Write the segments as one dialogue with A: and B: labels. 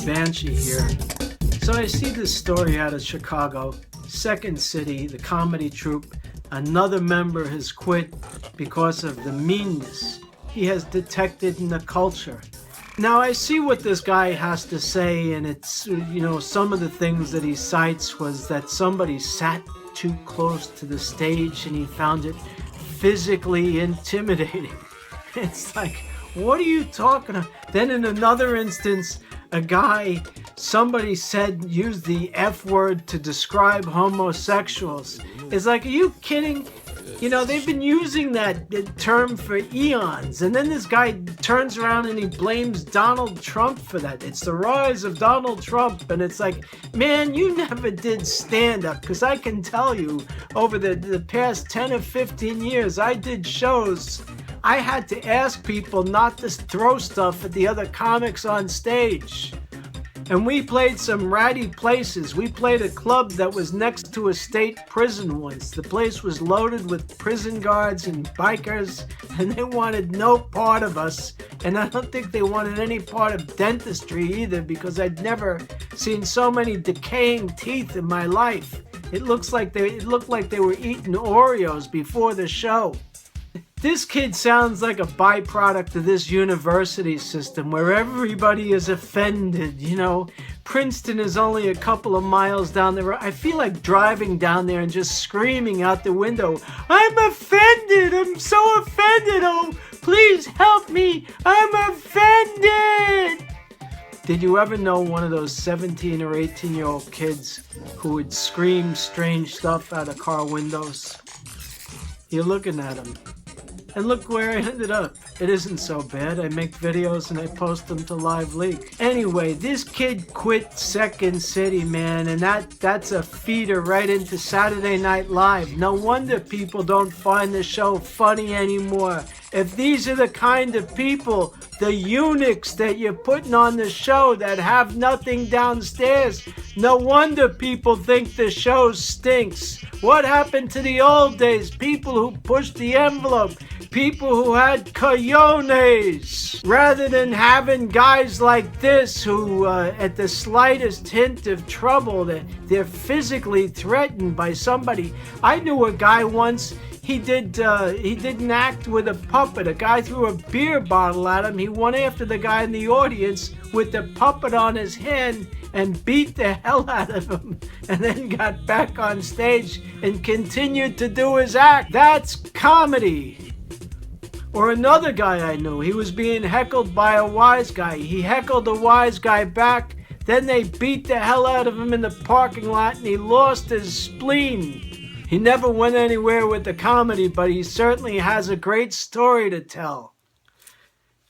A: Banshee here. So I see this story out of Chicago, Second City, the comedy troupe. Another member has quit because of the meanness he has detected in the culture. Now I see what this guy has to say, and it's, you know, some of the things that he cites was that somebody sat too close to the stage and he found it physically intimidating. It's like, what are you talking about? Then in another instance, somebody said, used the F word to describe homosexuals. It's like, are you kidding? You know, they've been using that term for eons. And then this guy turns around and he blames Donald Trump for that. It's the rise of Donald Trump. And it's like, man, you never did stand up. Because I can tell you, over the past 10 or 15 years, I did shows. I had to ask people not to throw stuff at the other comics on stage. And we played some ratty places. We played a club that was next to a state prison once. The place was loaded with prison guards and bikers, and they wanted no part of us. And I don't think they wanted any part of dentistry either, because I'd never seen so many decaying teeth in my life. It looked like they were eating Oreos before the show. This kid sounds like a byproduct of this university system where everybody is offended, you know. Princeton is only a couple of miles down the road. I feel like driving down there and just screaming out the window, I'm offended! I'm so offended! Oh, please help me! I'm offended! Did you ever know one of those 17 or 18-year-old kids who would scream strange stuff out of car windows? You're looking at them. And look where I ended up. It isn't so bad. I make videos and I post them to Live Leak. Anyway, this kid quit Second City, man, and that's a feeder right into Saturday Night Live. No wonder people don't find the show funny anymore. If these are the kind of people, the eunuchs that you're putting on the show that have nothing downstairs, no wonder people think the show stinks. What happened to the old days? People who pushed the envelope. People who had cojones. Rather than having guys like this who, at the slightest hint of trouble, they're physically threatened by somebody. I knew a guy once. He didn't act with a puppet. A guy threw a beer bottle at him. He went after the guy in the audience with the puppet on his hand and beat the hell out of him, and then got back on stage and continued to do his act. That's comedy. Or another guy I knew, he was being heckled by a wise guy. He heckled the wise guy back, then they beat the hell out of him in the parking lot and he lost his spleen. He never went anywhere with the comedy, but he certainly has a great story to tell.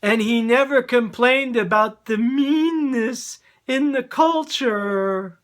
A: And he never complained about the meanness in the culture.